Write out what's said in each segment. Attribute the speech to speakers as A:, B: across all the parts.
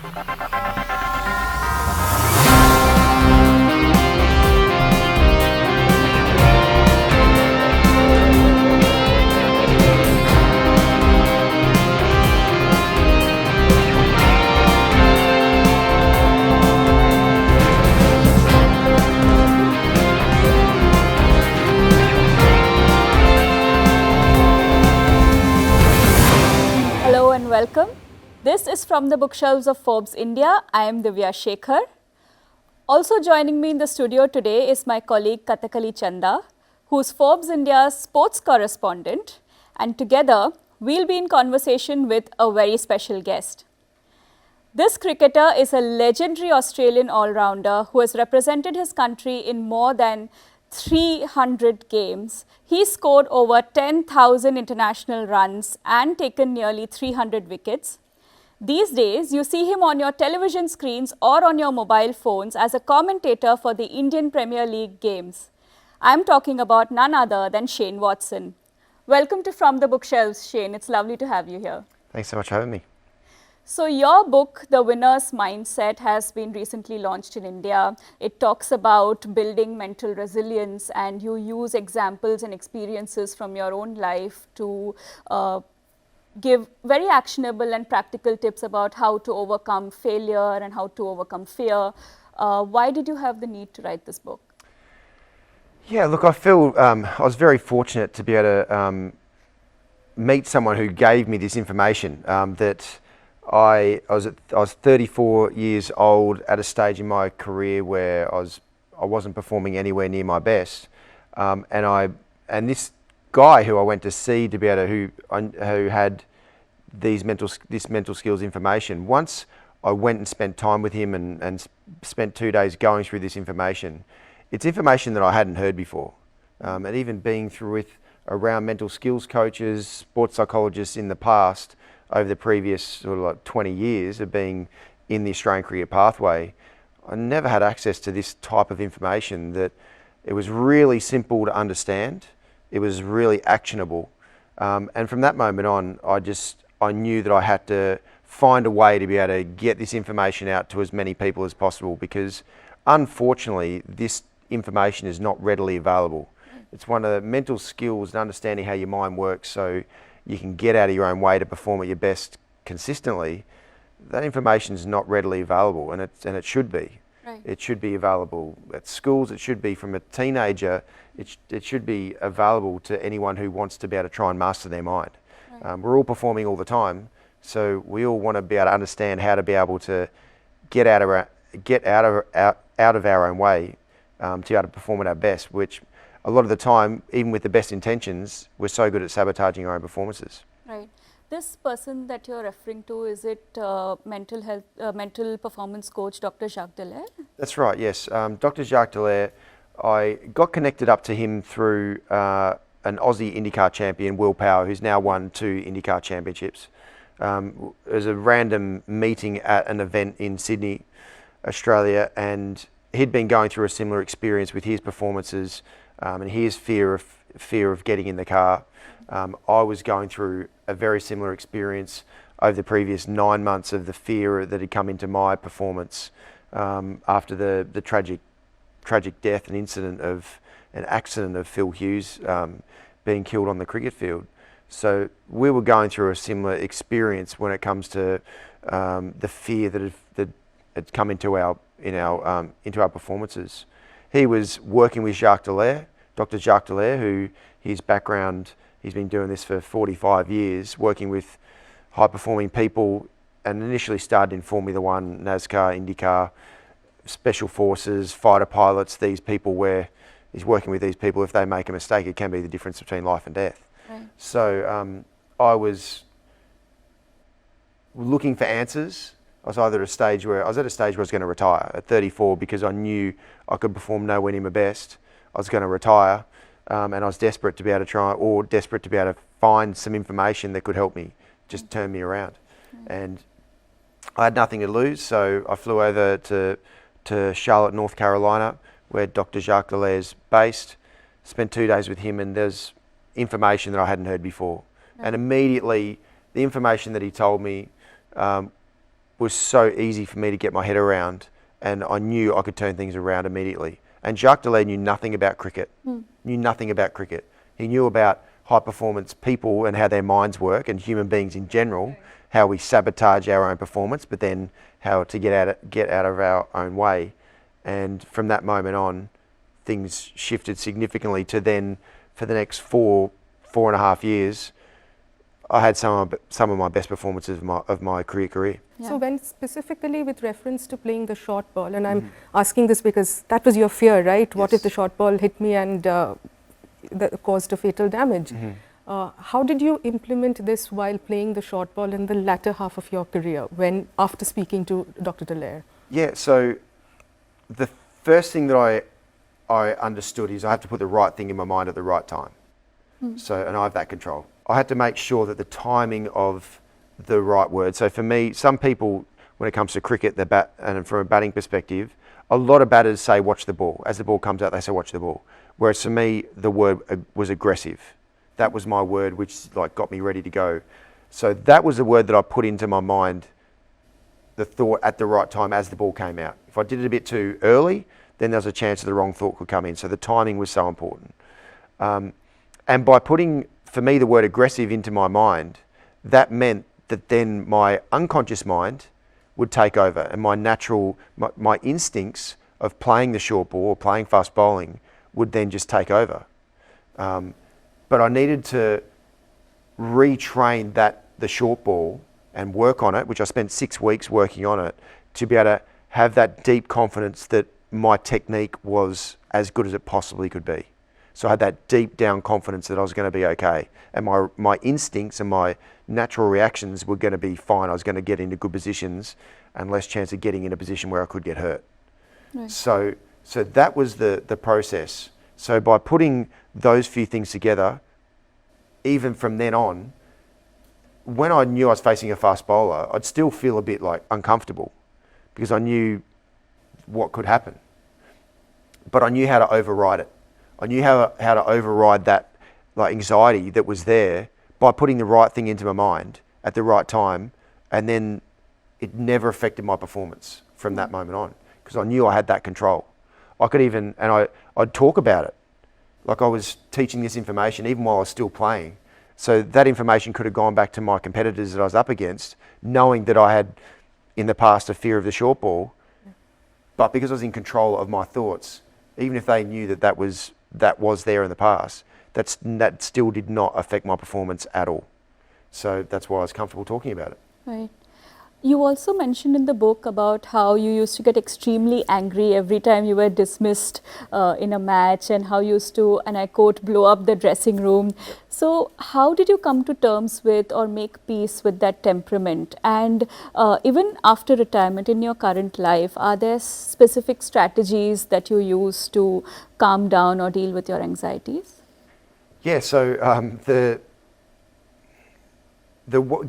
A: Hello and welcome. This is From the Bookshelves of Forbes India. I am Divya Shekhar. Also joining me in the studio today is my colleague Kathakali Chanda, who is Forbes India's sports correspondent, and together we'll be in conversation with a very special guest. This cricketer is a legendary Australian all-rounder who has represented his country in more than 300 games. He scored over 10,000 international runs and taken nearly 300 wickets. These days, you see him on your television screens or on your mobile phones as a commentator for the Indian Premier League games. I'm talking about none other than Shane Watson. Welcome to From the Bookshelves, Shane. It's lovely to have you here.
B: Thanks so much for having me.
A: So your book, The Winner's Mindset, has been recently launched in India. It talks about building mental resilience, and you use examples and experiences from your own life to give very actionable and practical tips about how to overcome failure and how to overcome fear. Why did you have the need to write this book?
B: Yeah, look, I feel I was very fortunate to be able to meet someone who gave me this information that I was 34 years old at a stage in my career where I wasn't performing anywhere near my best, and this guy who I went to see to be able to who had this mental skills information. Once I went and spent time with him and spent 2 days going through this information. It's information that I hadn't heard before, and even being around mental skills coaches, sports psychologists in the past. Over the previous sort of like 20 years of being in the Australian career pathway, I never had access to this type of information. That it was really simple to understand, it was really actionable, and from that moment on, I knew that I had to find a way to be able to get this information out to as many people as possible, because unfortunately this information is not readily available. It's one of the mental skills and understanding how your mind works, so you can get out of your own way to perform at your best consistently. That information is not readily available, and it should be.
A: Right.
B: It should be available at schools. It should be from a teenager. It should be available to anyone who wants to be able to try and master their mind.
A: Right.
B: We're all performing all the time, so we all want to be able to understand how to be able to get out of our own way to be able to perform at our best, which a lot of the time, even with the best intentions, we're so good at sabotaging our own performances.
A: Right. This person that you're referring to, is it mental performance coach Dr. Jacques Dallaire?
B: That's right, yes. Dr. Jacques Dallaire, I got connected up to him through an Aussie IndyCar champion, Will Power, who's now won 2 IndyCar championships. It was a random meeting at an event in Sydney, Australia, and he'd been going through a similar experience with his performances and his fear of getting in the car. I was going through a very similar experience over the previous 9 months of the fear that had come into my performance after the tragic death and an accident of Phil Hughes being killed on the cricket field. So we were going through a similar experience when it comes to the fear that had come into our performances. He was working with Jacques Dallaire, Dr. Jacques Dallaire, who his background, he's been doing this for 45 years, working with high-performing people, and initially started in Formula One, NASCAR, IndyCar, Special Forces, fighter pilots, these people where he's working with these people. If they make a mistake, it can be the difference between life and death.
A: Right.
B: So I was looking for answers. I was at a stage where I was going to retire at 34 because I knew I could perform nowhere near my best. I was going to retire, and I was desperate to be able to find some information that could help me, just turn me around. And I had nothing to lose, so I flew over to Charlotte, North Carolina, where Dr. Jacques Dallaire is based, spent 2 days with him, and there's information that I hadn't heard before. And immediately, the information that he told me was so easy for me to get my head around, and I knew I could turn things around immediately. And Jacques Delay knew nothing about cricket, knew nothing about cricket. He knew about high performance people and how their minds work, and human beings in general, how we sabotage our own performance, but then how to get out of our own way. And from that moment on, things shifted significantly to then, for the next 4.5 years, I had some of my best performances of my career.
A: Yeah.
C: So when specifically with reference to playing the short ball, and I'm asking this because that was your fear, right? What if the short ball hit me and caused a fatal damage? How did you implement this while playing the short ball in the latter half of your career, after speaking to Dr. Dallaire?
B: Yeah, so the first thing that I understood is I have to put the right thing in my mind at the right time. So, and I have that control. I had to make sure that the timing of the right word. So for me, some people, when it comes to cricket, and from a batting perspective, a lot of batters say watch the ball. As the ball comes out, they say watch the ball. Whereas for me, the word was aggressive. That was my word, which like got me ready to go. So that was the word that I put into my mind, the thought at the right time as the ball came out. If I did it a bit too early, then there was a chance that the wrong thought could come in. So the timing was so important. And by putting, for me, the word aggressive into my mind, that meant that then my unconscious mind would take over, and my instincts of playing the short ball or playing fast bowling would then just take over. But I needed to retrain the short ball and work on it, which I spent 6 weeks working on it, to be able to have that deep confidence that my technique was as good as it possibly could be. So I had that deep down confidence that I was going to be okay. And my instincts and my natural reactions were going to be fine. I was going to get into good positions and less chance of getting in a position where I could get hurt.
A: Right.
B: So that was the process. So by putting those few things together, even from then on, when I knew I was facing a fast bowler, I'd still feel a bit like uncomfortable because I knew what could happen. But I knew how to override it. I knew how to override that like anxiety that was there by putting the right thing into my mind at the right time, and then it never affected my performance from that moment on because I knew I had that control. I could even, and I'd talk about it. Like I was teaching this information even while I was still playing. So that information could have gone back to my competitors that I was up against, knowing that I had in the past a fear of the short ball, but because I was in control of my thoughts, even if they knew that was there in the past, that still did not affect my performance at all. So that's why I was comfortable talking about it.
A: Right. You also mentioned in the book about how you used to get extremely angry every time you were dismissed in a match, and how you used to, and I quote, blow up the dressing room. So how did you come to terms with or make peace with that temperament? And even after retirement in your current life, are there specific strategies that you use to calm down or deal with your anxieties?
B: Yeah, so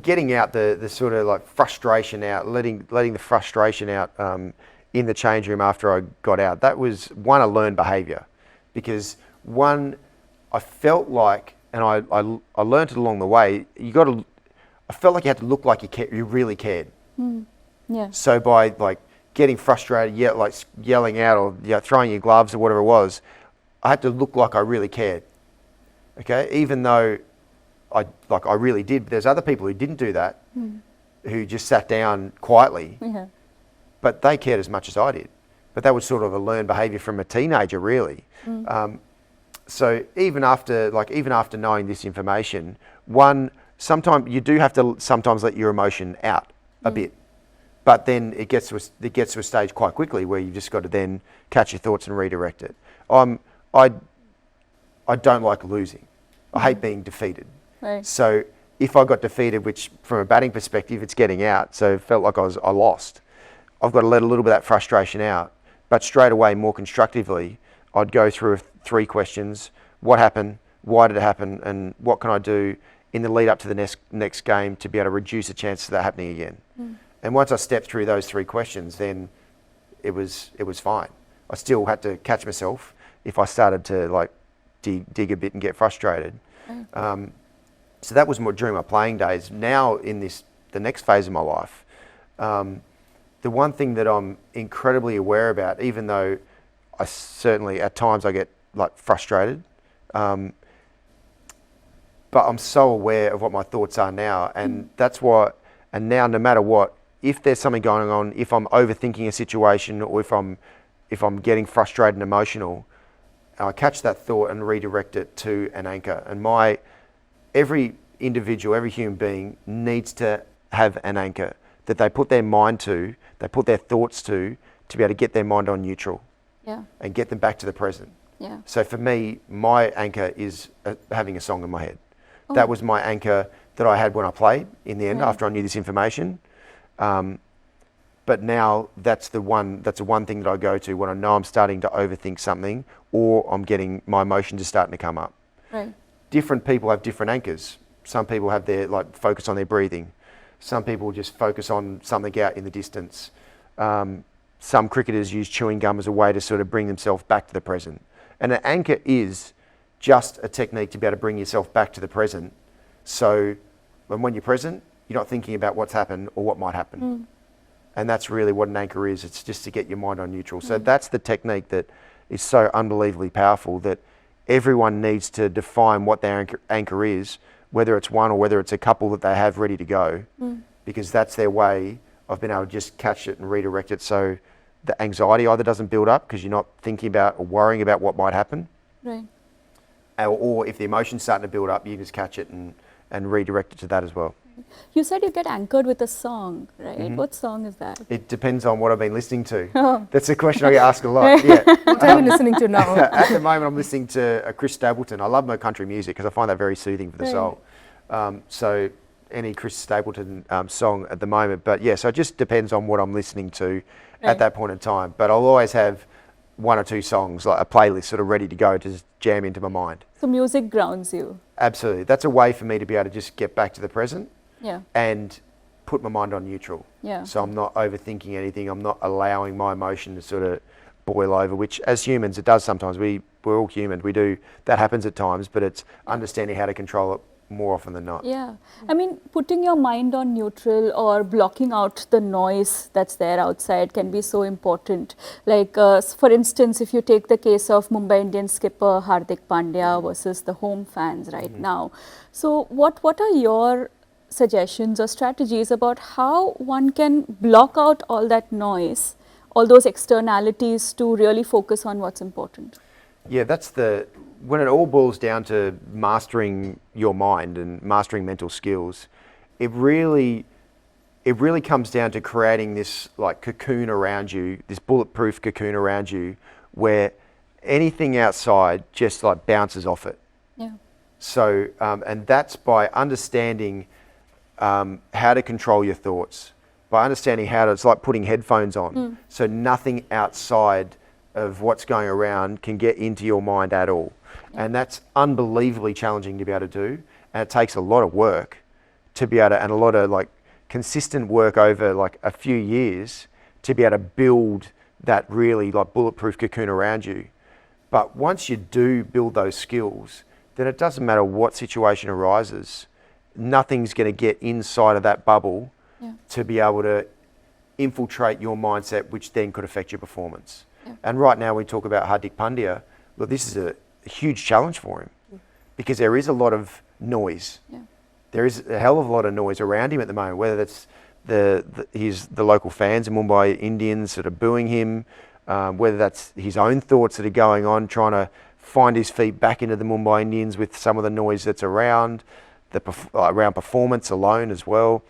B: getting out the sort of like frustration out, letting the frustration out in the change room after I got out, that was a learned behaviour, because I felt like, and I learned it along the way, I felt like you had to look like you really cared.
A: Yeah.
B: So by like getting frustrated, yelling out or throwing your gloves or whatever it was, I had to look like I really cared. Okay, even though I really did. But there's other people who didn't do that, who just sat down quietly, but they cared as much as I did. But that was sort of a learned behaviour from a teenager, really. So even after knowing this information, sometimes you do have to sometimes let your emotion out a bit, but then it gets to a stage quite quickly where you've just got to then catch your thoughts and redirect it. I don't like losing. I hate being defeated.
A: Right.
B: So if I got defeated, which from a batting perspective, it's getting out, so it felt like I lost. I've got to let a little bit of that frustration out, but straight away, more constructively, I'd go through 3 questions. What happened? Why did it happen? And what can I do in the lead up to the next game to be able to reduce the chances of that happening again? And once I stepped through those 3 questions, then it was fine. I still had to catch myself if I started to like dig a bit and get frustrated. So that was more during my playing days. Now in the next phase of my life, The one thing that I'm incredibly aware about, even though I certainly at times I get like frustrated, but I'm so aware of what my thoughts are now, and that's why. And now, no matter what, if there's something going on, if I'm overthinking a situation, or if I'm getting frustrated and emotional, I catch that thought and redirect it to an anchor. And every individual, every human being needs to have an anchor that they put their mind to, they put their thoughts to be able to get their mind on neutral.
A: Yeah.
B: And get them back to the present.
A: Yeah.
B: So for me, my anchor is having a song in my head.
A: Oh.
B: That was my anchor that I had when I played in the end,
A: Right.
B: after I knew this information. But now that's the one thing that I go to when I know I'm starting to overthink something, or I'm getting my emotions are starting to come up.
A: Right.
B: Different people have different anchors. Some people have their focus on their breathing. Some people just focus on something out in the distance. Some cricketers use chewing gum as a way to sort of bring themselves back to the present. And an anchor is just a technique to be able to bring yourself back to the present. So when you're present, you're not thinking about what's happened or what might happen. And that's really what an anchor is. It's just to get your mind on neutral. So that's the technique that is so unbelievably powerful, that everyone needs to define what their anchor is, whether it's one or whether it's a couple that they have ready to go, because that's their way of being able to just catch it and redirect it, so the anxiety either doesn't build up because you're not thinking about or worrying about what might happen,
A: Right.
B: or if the emotion's starting to build up, you just catch it and redirect it to that as well.
A: You said you get anchored with a song, right? What song is that?
B: It depends on what I've been listening to.
A: Oh.
B: That's a question I get asked a lot. Yeah.
C: What are you listening to now?
B: At the moment, I'm listening to Chris Stapleton. I love my country music because I find that very soothing for the
A: Right.
B: soul. So any Chris Stapleton song at the moment. But yeah, so it just depends on what I'm listening to
A: Right.
B: at that point in time. But I'll always have one or two songs, like a playlist sort of ready to go to just jam into my mind.
A: So music grounds you.
B: Absolutely. That's a way for me to be able to just get back to the present
A: Yeah.
B: and put my mind on neutral.
A: Yeah.
B: So I'm not overthinking anything. I'm not allowing my emotion to sort of boil over, which as humans it does sometimes. We're all human. That happens at times, but it's understanding how to control it more often than not.
A: Yeah. I mean, putting your mind on neutral or blocking out the noise that's there outside can be so important. Like, for instance, if you take the case of Mumbai Indians skipper Hardik Pandya versus the home fans right now. So what are your suggestions or strategies about how one can block out all that noise, all those externalities, to really focus on what's important?
B: Yeah, when it all boils down to mastering your mind and mastering mental skills, it really comes down to creating this like cocoon around you, this bulletproof cocoon around you, where anything outside just like bounces off it.
A: Yeah.
B: So, and that's by understanding how to control your thoughts, by understanding it's like putting headphones on, so nothing outside of what's going around can get into your mind at all. And that's unbelievably challenging to be able to do. And it takes a lot of work to be able to, and a lot of like consistent work over like a few years to be able to build that really like bulletproof cocoon around you. But once you do build those skills, then it doesn't matter what situation arises, nothing's going to get inside of that bubble to be able to infiltrate your mindset, which then could affect your performance. Yeah. And right now we talk about Hardik Pandya. Look, this is a huge challenge for him because there is a lot of noise. Yeah. There is a hell of a lot of noise around him at the moment, whether that's the local fans in Mumbai Indians sort of booing him, whether that's his own thoughts that are going on, trying to find his feet back into the Mumbai Indians with some of the noise that's around performance alone as well.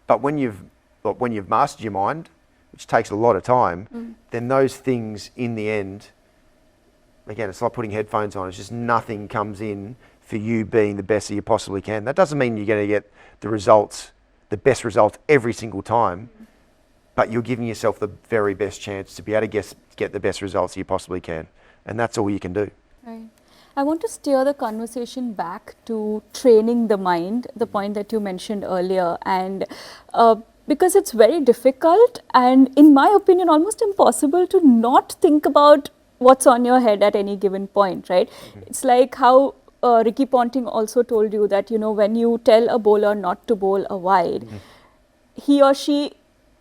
B: But when you've mastered your mind, which takes a lot of time, then those things in the end, again, it's like putting headphones on. It's just nothing comes in for you being the best that you possibly can. That doesn't mean you're going to get the best results every single time, but you're giving yourself the very best chance to be able to get the best results you possibly can. And that's all you can do.
A: Right. I want to steer the conversation back to training the mind, the point that you mentioned earlier, and because it's very difficult and, in my opinion, almost impossible to not think about what's on your head at any given point, right? It's like how Ricky Ponting also told you that, when you tell a bowler not to bowl a wide, he or she,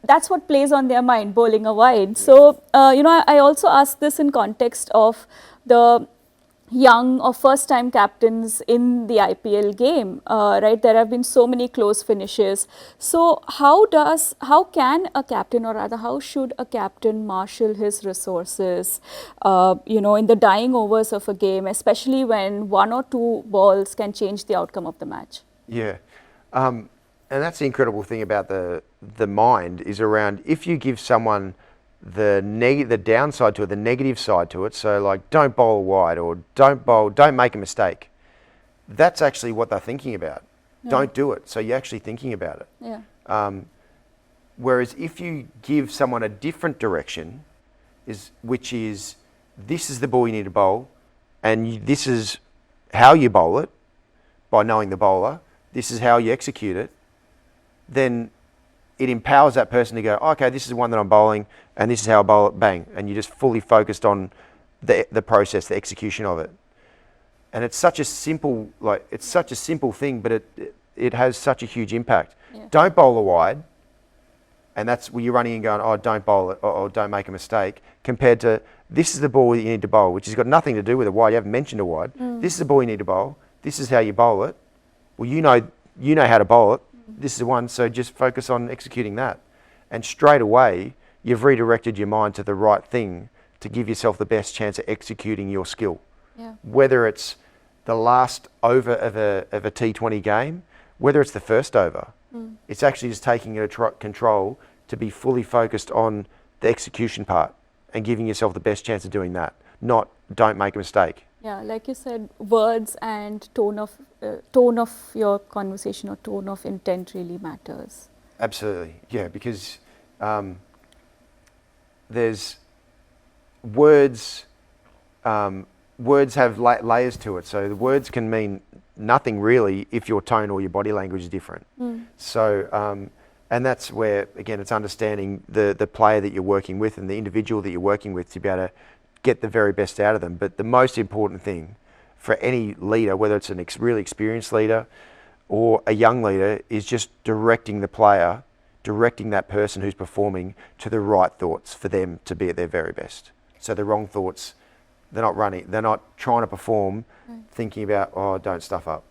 A: that's what plays on their mind, bowling a wide. So, I also ask this in context of the young or first time captains in the IPL game, right? There have been so many close finishes. So how can a captain, or rather how should a captain marshal his resources, in the dying overs of a game, especially when one or two balls can change the outcome of the match?
B: Yeah. And that's the incredible thing about the mind is around if you give someone the downside to it, the negative side to it, so like don't bowl wide or don't make a mistake. That's actually what they're thinking about.
A: Yeah.
B: Don't do it. So you're actually thinking about it.
A: Yeah.
B: Whereas if you give someone a different direction, which is this is the ball you need to bowl, and this is how you bowl it by knowing the bowler, this is how you execute it, then it empowers that person to go, okay, this is the one that I'm bowling, and this is how I bowl it, bang. And you're just fully focused on the process, the execution of it. And it's such a simple, thing, but it has such a huge impact.
A: Yeah.
B: Don't bowl a wide, and that's where you're running and going, oh, don't bowl it, or don't make a mistake, compared to this is the ball that you need to bowl, which has got nothing to do with a wide. You haven't mentioned a wide. This is the ball you need to bowl. This is how you bowl it. Well, you know how to bowl it. This is the one, so just focus on executing that. And straight away, you've redirected your mind to the right thing to give yourself the best chance of executing your skill.
A: Yeah.
B: Whether it's the last over of a T20 game, whether it's the first over, it's actually just taking control to be fully focused on the execution part and giving yourself the best chance of doing that, not don't make a mistake.
A: Yeah, like you said, words and tone of your conversation or tone of intent really matters.
B: Absolutely, yeah, because there's words. Words have layers to it, so the words can mean nothing really if your tone or your body language is different. So, and that's where again it's understanding the player that you're working with and the individual that you're working with to be able to get the very best out of them. But the most important thing for any leader, whether it's a really experienced leader or a young leader, is just directing the player, directing that person who's performing to the right thoughts for them to be at their very best. So the wrong thoughts, they're not trying to perform thinking about, oh, don't stuff up.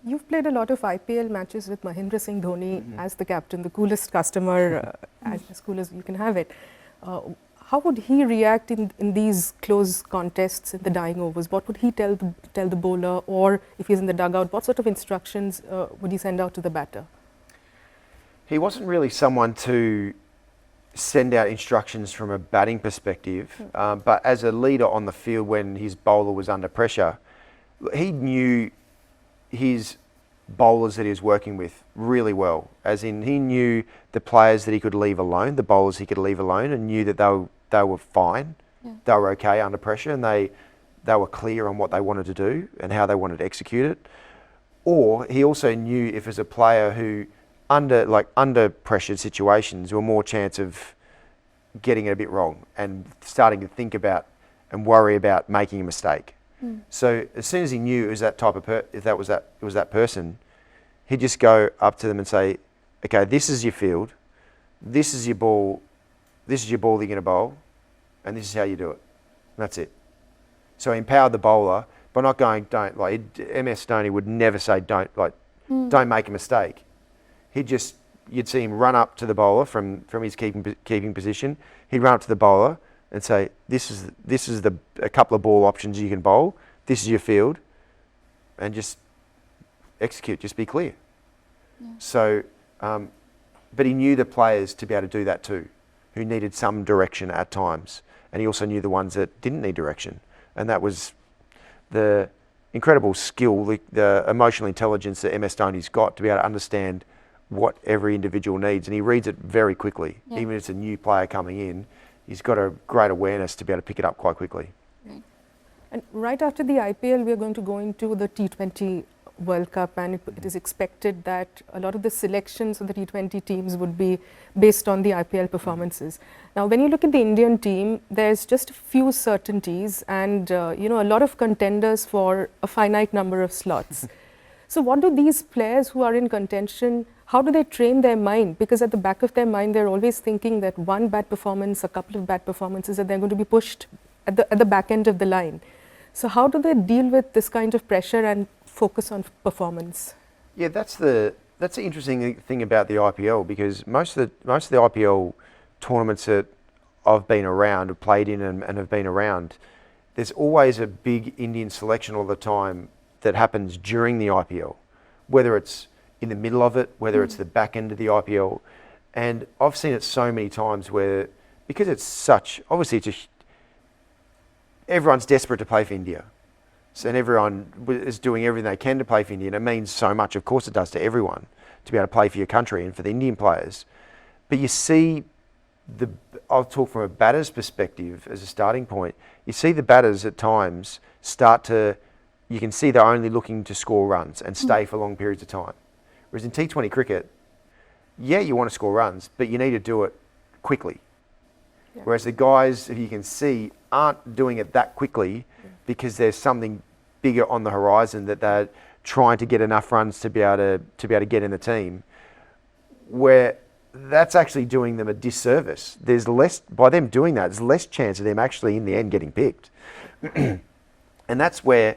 C: You've played a lot of IPL matches with Mahendra Singh Dhoni as the captain, the coolest customer, as cool as you can have it. How would he react in these close contests in the dying overs? What would he tell the bowler, or if he's in the dugout, what sort of instructions would he send out to the batter?
B: He wasn't really someone to send out instructions from a batting perspective, but as a leader on the field when his bowler was under pressure, he knew his bowlers that he was working with really well. As in, he knew the players that he could leave alone, the bowlers he could leave alone, and knew that they were fine, they were okay under pressure, and they were clear on what they wanted to do and how they wanted to execute it. Or he also knew if as a player who under pressured situations were more chance of getting it a bit wrong and starting to think about and worry about making a mistake. So as soon as he knew it was that type of if it was that person, he'd just go up to them and say, okay, this is your field, this is your ball that you're going to bowl, and this is how you do it. And that's it. So he empowered the bowler by not going, MS Dhoni would never say don't make a mistake. You'd see him run up to the bowler from his keeping position. He'd run up to the bowler and say, this is a couple of ball options you can bowl. This is your field, and just execute. Just be clear. Yeah. So, but he knew the players to be able to do that too, who needed some direction at times, and he also knew the ones that didn't need direction, and that was the incredible skill, the emotional intelligence that MS Dhoni's got to be able to understand what every individual needs, and he reads it very quickly. Yeah. Even if it's a new player coming in, he's got a great awareness to be able to pick it up quite quickly.
C: Right. And right after the IPL, we are going to go into the T20 World Cup, and it is expected that a lot of the selections of the T20 teams would be based on the IPL performances. Now, when you look at the Indian team, there's just a few certainties and a lot of contenders for a finite number of slots. So what do these players who are in contention, how do they train their mind? Because at the back of their mind, they're always thinking that one bad performance, a couple of bad performances, that they're going to be pushed at the back end of the line. So how do they deal with this kind of pressure and focus on performance?
B: Yeah, that's the interesting thing about the IPL, because most of the IPL tournaments that I've been around, have played in and have been around, there's always a big Indian selection all the time that happens during the IPL, whether it's in the middle of it, whether it's the back end of the IPL. And I've seen it so many times where, because it's such, obviously everyone's desperate to play for India. So, and everyone is doing everything they can to play for India, and it means so much, of course it does, to everyone, to be able to play for your country and for the Indian players. But you see, I'll talk from a batter's perspective as a starting point, you see the batters at times you can see they're only looking to score runs and stay for long periods of time. Whereas in T20 cricket, yeah, you want to score runs, but you need to do it quickly. Yeah. Whereas the guys, if you can see, aren't doing it that quickly because there's something bigger on the horizon that they're trying to get enough runs to be able to get in the team, where that's actually doing them a disservice. There's less, by them doing that, there's less chance of them actually in the end getting picked. And that's where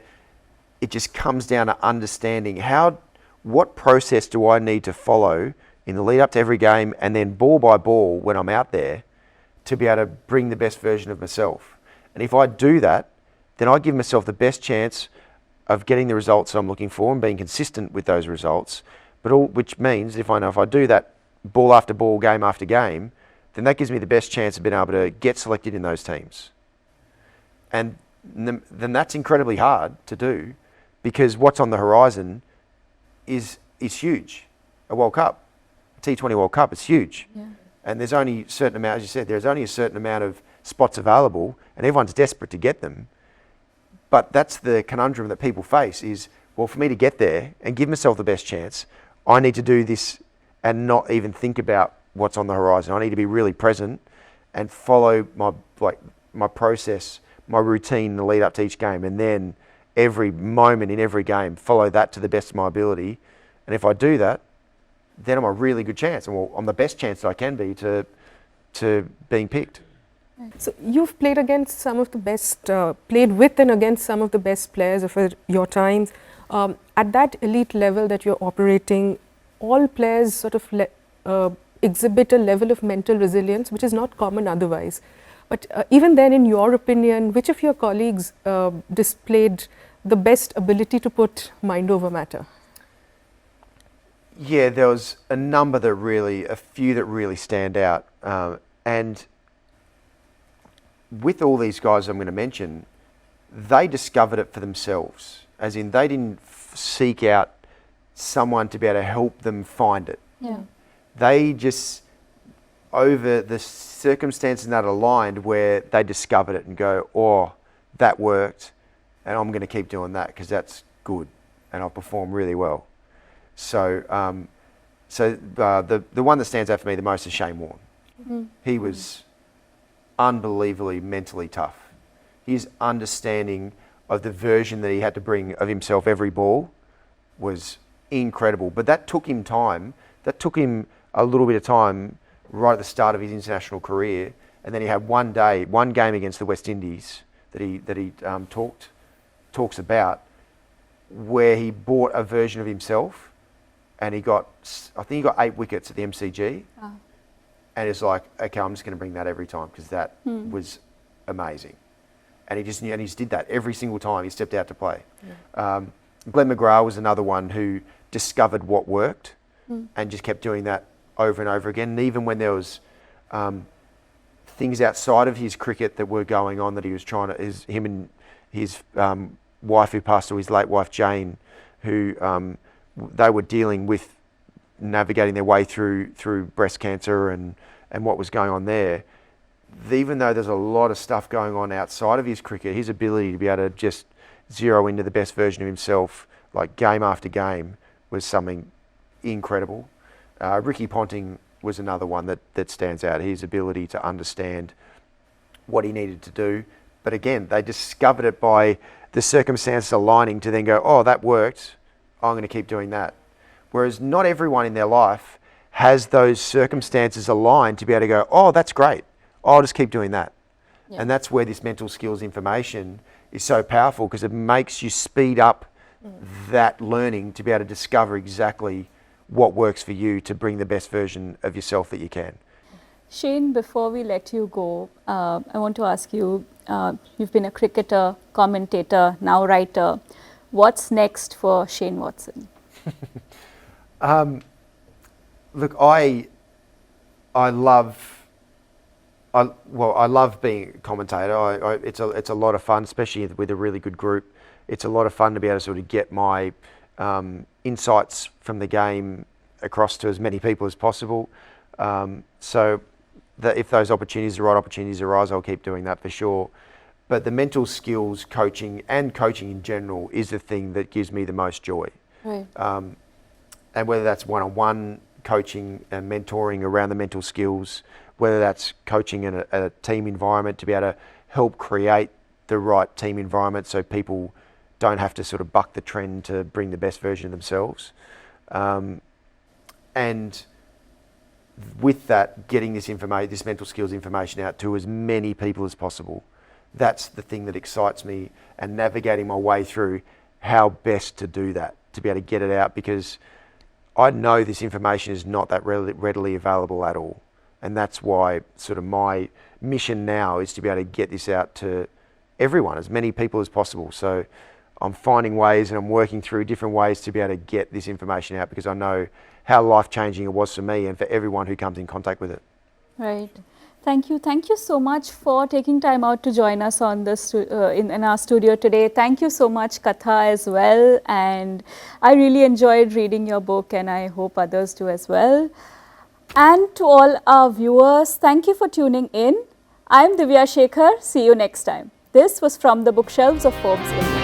B: it just comes down to understanding what process do I need to follow in the lead up to every game, and then ball by ball when I'm out there, to be able to bring the best version of myself. And if I do that, then I give myself the best chance of getting the results I'm looking for and being consistent with those results. Which means if I do that ball after ball, game after game, then that gives me the best chance of being able to get selected in those teams. And then that's incredibly hard to do, because what's on the horizon is huge. A World Cup, a T20 World Cup, it's huge. Yeah. And there's only a certain amount, as you said, there's only a certain amount of spots available, and everyone's desperate to get them. But that's the conundrum that people face is, well, for me to get there and give myself the best chance, I need to do this and not even think about what's on the horizon. I need to be really present and follow my process, my routine in the lead up to each game, and then every moment in every game, follow that to the best of my ability. And if I do that, then I'm a really good chance, and I'm the best chance that I can be to being picked.
C: So you've played against some of the best, played with and against some of the best players of your times. At that elite level that you're operating, all players sort of exhibit a level of mental resilience, which is not common otherwise. But even then, in your opinion, which of your colleagues displayed the best ability to put mind over matter?
B: Yeah, there was a few that really stand out. And with all these guys I'm going to mention, they discovered it for themselves. As in, they didn't seek out someone to be able to help them find it. Yeah. They just, over the circumstances that aligned, where they discovered it and go, oh, that worked, and I'm going to keep doing that because that's good and I'll perform really well. So the one that stands out for me the most is Shane Warne. Mm-hmm. He was unbelievably mentally tough. His understanding of the version that he had to bring of himself every ball was incredible. But that took him time. That took him a little bit of time right at the start of his international career. And then he had one game against the West Indies that he talks about, where he bought a version of himself, and I think he got 8 wickets at the MCG. Oh. And it's like, okay, I'm just going to bring that every time because that was amazing. And he just did that every single time he stepped out to play. Yeah. Glenn McGrath was another one who discovered what worked and just kept doing that over and over again. And even when there was things outside of his cricket that were going on that he was trying to, him and his wife who passed away, his late wife Jane, who they were dealing with navigating their way through breast cancer and what was going on there. Even though there's a lot of stuff going on outside of his cricket, his ability to be able to just zero into the best version of himself, like game after game, was something incredible. Ricky Ponting was another one that stands out. His ability to understand what he needed to do. But again, they discovered it by the circumstances aligning to then go, oh, that worked, I'm going to keep doing that. Whereas not everyone in their life has those circumstances aligned to be able to go, oh, that's great. I'll just keep doing that.
A: Yeah.
B: And that's where this mental skills information is so powerful, because it makes you speed up that learning to be able to discover exactly what works for you to bring the best version of yourself that you can.
A: Shane, before we let you go, I want to ask you, you've been a cricketer, commentator, now writer. What's next for Shane Watson?
B: Look, I love being a commentator. It's a lot of fun, especially with a really good group. It's a lot of fun to be able to sort of get my insights from the game across to as many people as possible. So that if those opportunities, the right opportunities arise, I'll keep doing that for sure. But the mental skills coaching and coaching in general is the thing that gives me the most joy.
A: Right.
B: And whether that's one-on-one coaching and mentoring around the mental skills, whether that's coaching in a team environment to be able to help create the right team environment so people don't have to sort of buck the trend to bring the best version of themselves. And with that, getting this mental skills information out to as many people as possible. That's the thing that excites me, and navigating my way through how best to do that, to be able to get it out, because I know this information is not that readily available at all. And that's why sort of my mission now is to be able to get this out to everyone, as many people as possible. So I'm finding ways and I'm working through different ways to be able to get this information out, because I know how life-changing it was for me and for everyone who comes in contact with it.
A: Right. Thank you. Thank you so much for taking time out to join us on this in our studio today. Thank you so much, Katha, as well. And I really enjoyed reading your book, and I hope others do as well. And to all our viewers, thank you for tuning in. I'm Divya Shekhar. See you next time. This was From the Bookshelves of Forbes India.